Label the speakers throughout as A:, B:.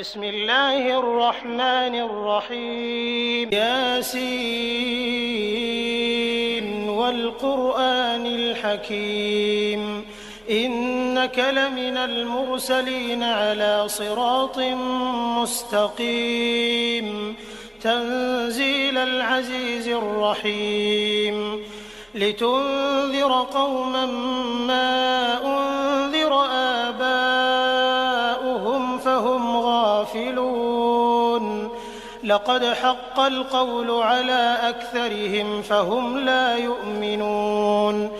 A: بسم الله الرحمن الرحيم ياسين والقرآن الحكيم إنك لمن المرسلين على صراط مستقيم تنزيل العزيز الرحيم لتنذر قوما ما أنذر آباؤهم فهم غافلون لقد حق القول على أكثرهم فهم لا يؤمنون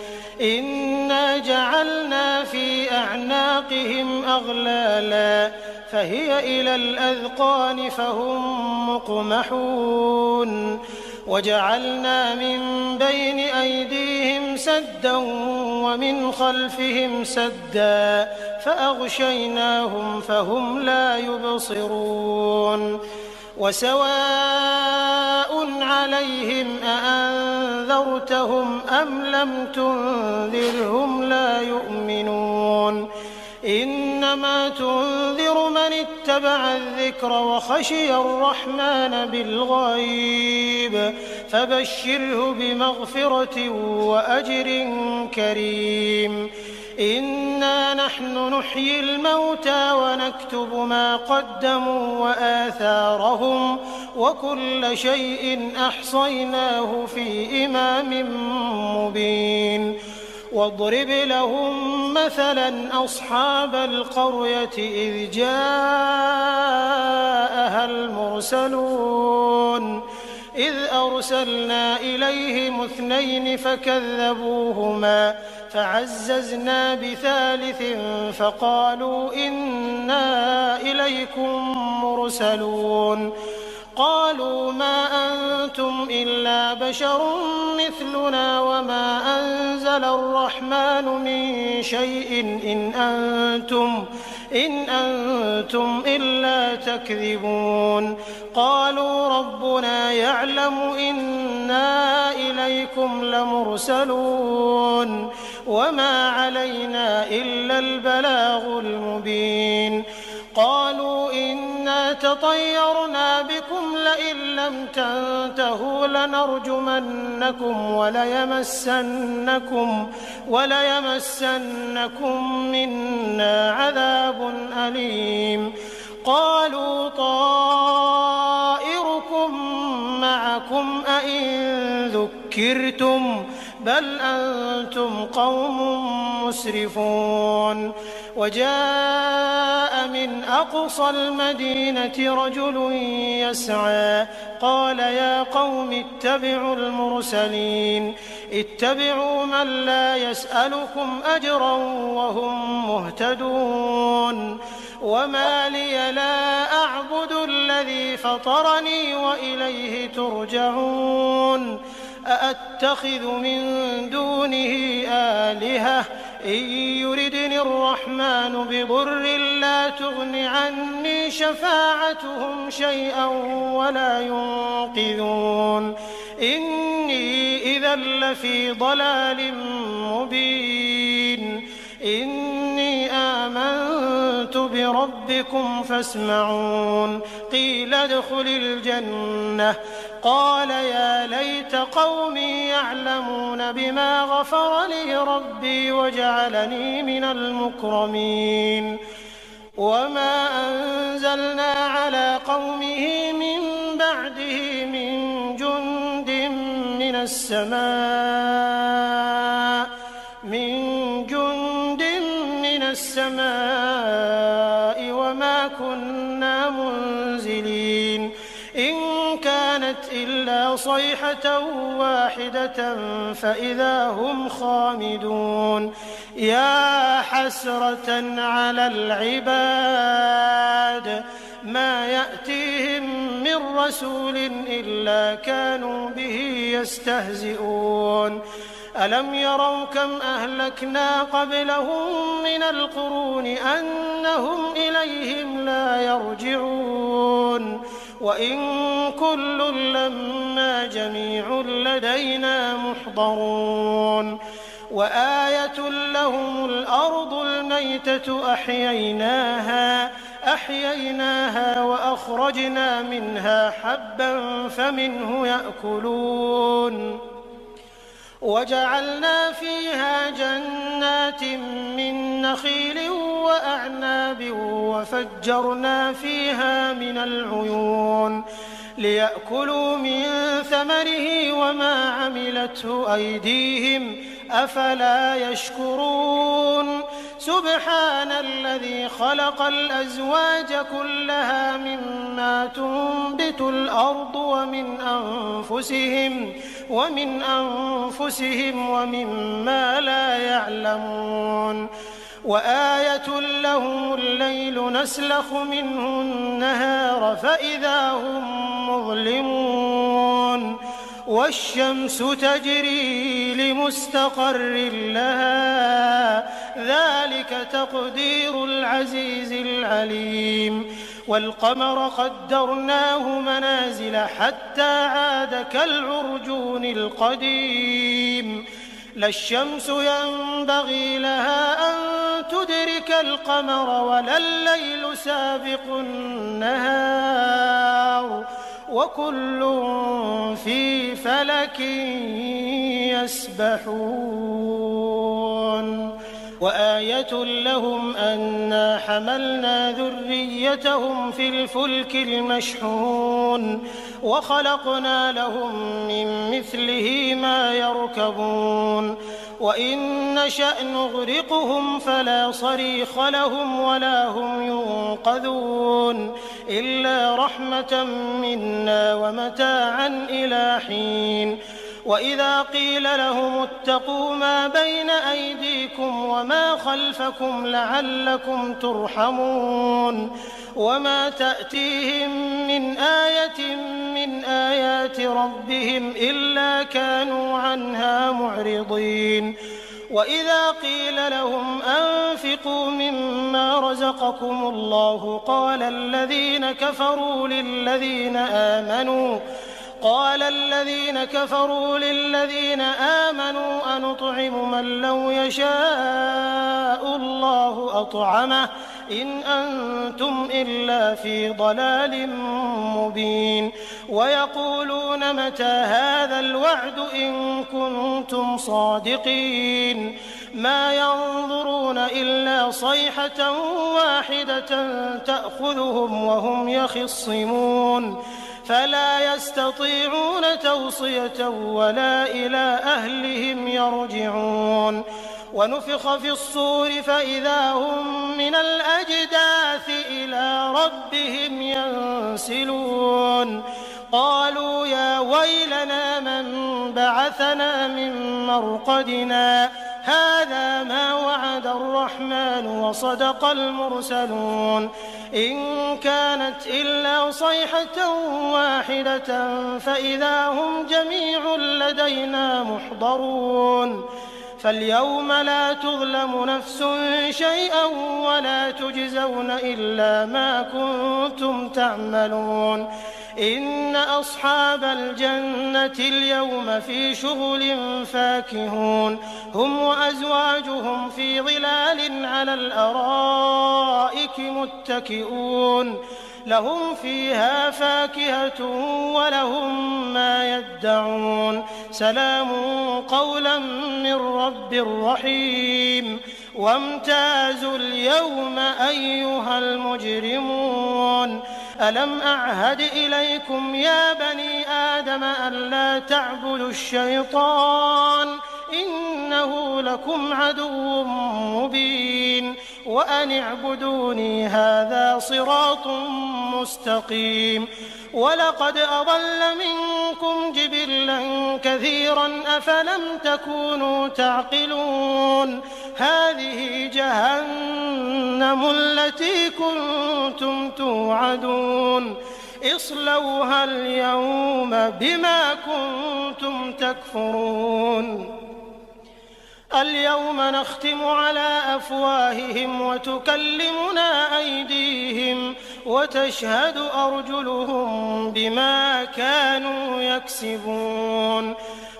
A: إنا جعلنا في أعناقهم أغلالا فهي إلى الأذقان فهم مقمحون وجعلنا من بين أيديهم سدا ومن خلفهم سدا فأغشيناهم فهم لا يبصرون وسواء عليهم أأنذرتهم أم لم تنذرهم لا يؤمنون إنما تنذر من اتبع الذكر وخشي الرحمن بالغيب فبشره بمغفرة وأجر كريم إنا نحن نحيي الموتى ونكتب ما قدموا وآثارهم وكل شيء أحصيناه في إمام مبين واضرب لهم مثلا أصحاب القرية إذ جاءها المرسلون إذ أرسلنا إليهم 2 فكذبوهما فعززنا بثالث فقالوا إنا إليكم مرسلون قالوا ما أنتم إلا بشر مثلنا وما أنزل الرحمن من شيء إن أنتم إلا تكذبون قالوا ربنا يعلم إنا إليكم لمرسلون وما علينا إلا البلاغ المبين قالوا إنا تطيرنا بكم لئن لم تنتهوا لنرجمنكم وليمسنكم منا عذاب أليم قالوا طائركم معكم أئن ذكرتم بل أنتم قوم مسرفون وجاء من أقصى المدينة رجل يسعى قال يا قوم اتبعوا المرسلين اتبعوا من لا يسألكم أجرا وهم مهتدون وما لي لا أعبد الذي فطرني وإليه ترجعون أأتخذ من دونه آلهة إن يردني الرحمن بضر لا تغن عني شفاعتهم شيئا ولا ينقذون إني إذا لفي ضلال مبين إني آمنت بربكم فاسمعون قيل ادخل الجنة قال يا ليت قومي يعلمون بما غفر لي ربي وجعلني من المكرمين وما أنزلنا على قومه من بعده من جند من السماء وما كنا منزلين إن كانت إلا صيحة واحدة فإذا هم خامدون يا حسرة على العباد ما يأتيهم من رسول إلا كانوا به يستهزئون ألم يروا كم أهلكنا قبلهم من القرون أنهم إليهم لا يرجعون وإن كل لما جميع لدينا محضرون وآية لهم الأرض الميتة أحييناها أحييناها وأخرجنا منها حبا فمنه يأكلون وجعلنا فيها جنات من نخيل وأعناب وفجرنا فيها من العيون ليأكلوا من ثمره وما عملته أيديهم أفلا يشكرون سبحان الذي خلق الأزواج كلها مما تنبت الأرض ومن أنفسهم ومما لا يعلمون وآية لهم الليل نسلخ منه النهار فإذا هم مظلمون والشمس تجري لمستقر لها ذلك تقدير العزيز العليم والقمر قدرناه منازل حتى عاد كالعرجون القديم لا الشمس ينبغي لها أن تدرك القمر ولا الليل سابق النهار وكل في فلك يسبحون وآية لهم أنا حملنا ذريتهم في الفلك المشحون وخلقنا لهم من مثله ما يركبون وإن نشأ نغرقهم فلا صريخ لهم ولا هم ينقذون إلا رحمة منا ومتاعا إلى حين وإذا قيل لهم اتقوا ما بين أيديكم وما خلفكم لعلكم ترحمون وما تأتيهم من آية من آيات ربهم إلا كانوا عنها معرضين وإذا قيل لهم أنفقوا مما رزقكم الله قال الذين كفروا للذين آمنوا أنطعم من لو يشاء الله أطعمه إن أنتم إلا في ضلال مبين ويقولون متى هذا الوعد إن كنتم صادقين ما ينظرون إلا صيحة واحدة تأخذهم وهم يخصمون فلا يستطيعون توصية ولا إلى أهلهم يرجعون ونفخ في الصور فإذا هم من الأجداث إلى ربهم ينسلون قالوا يا ويلنا من بعثنا من مرقدنا هذا ما وعد الرحمن وصدق المرسلون إن كانت إلا صيحة واحدة فإذا هم جميع لدينا محضرون فاليوم لا تظلم نفس شيئا ولا تجزون إلا ما كنتم تعملون إن أصحاب الجنة اليوم في شغل فاكهون هم وأزواجهم في ظلال على الأرائك متكئون لهم فيها فاكهة ولهم ما يدعون سلام قولا من رب رحيم وامتازوا اليوم أيها المجرمون ألم أعهد إليكم يا بني آدم ألا تعبدوا الشيطان إنه لكم عدو مبين وأن اعبدوني هذا صراط مستقيم ولقد أضل منكم جبلا كثيرا أفلم تكونوا تعقلون هذه جهنم التي كنتم توعدون اصلوها اليوم بما كنتم تكفرون اليوم نختم على أفواههم وتكلمنا أيديهم وتشهد أرجلهم بما كانوا يكسبون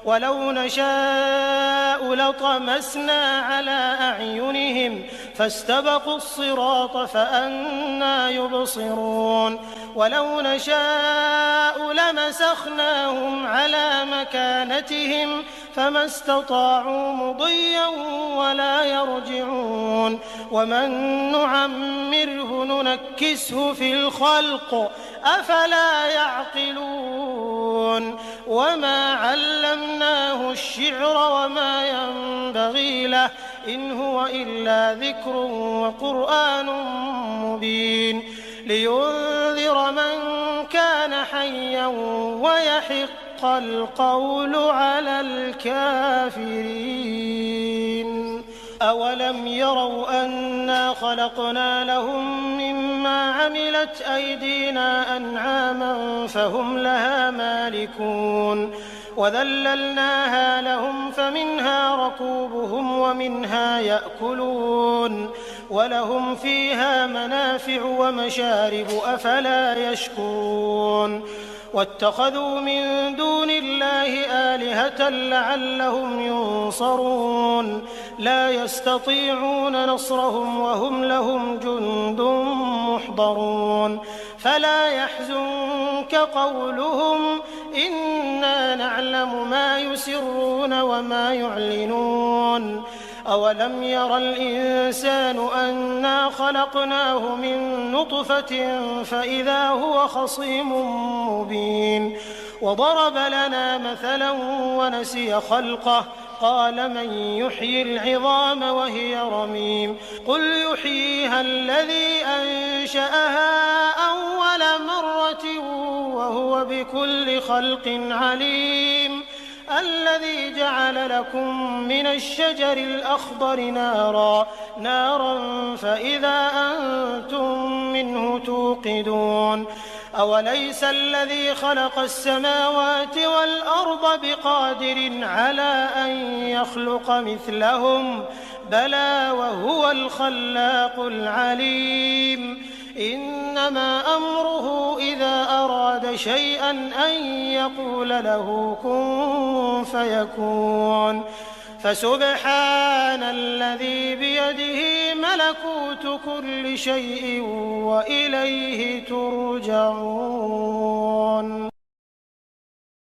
A: ولو نشاء لطمسنا على أعينهم فاستبقوا الصراط فأنى يبصرون ولو نشاء لمسخناهم على مكانتهم فما استطاعوا مضيا ولا يرجعون ومن نعمره ننكسه في الخلق أفلا يعقلون وما علمناه الشعر وما ينبغي له إن هو إلا ذكر وقرآن مبين لينذر من كان حيا ويحق القول على الكافرين أولم يروا أنا خلقنا لهم مما عملت أيدينا أنعاما فهم لها مالكون وذللناها لهم فمنها ركوبهم ومنها يأكلون ولهم فيها منافع ومشارب أفلا يشكرون واتخذوا من دون الله آلهة لعلهم ينصرون لا يستطيعون نصرهم وهم لهم جند محضرون فلا يحزنك قولهم إنا نعلم ما يسرون وما يعلنون أولم ير الإنسان أنا خلقناه من نطفة فإذا هو خصيم مبين وضرب لنا مثلا ونسي خلقه قال من يحيي العظام وهي رميم قل يحييها الذي أنشأها أول مرة وهو بكل خلق عليم الذي جعل لكم من الشجر الأخضر نارا فإذا أنتم منه توقدون أوليس الذي خلق السماوات والأرض بقادر على أن يخلق مثلهم بلى وهو الخلاق العليم إنما أمره إذا أراد شيئا أن يقول له كن فيكون فسبحان الذي بيده ملكوت كل شيء وإليه ترجعون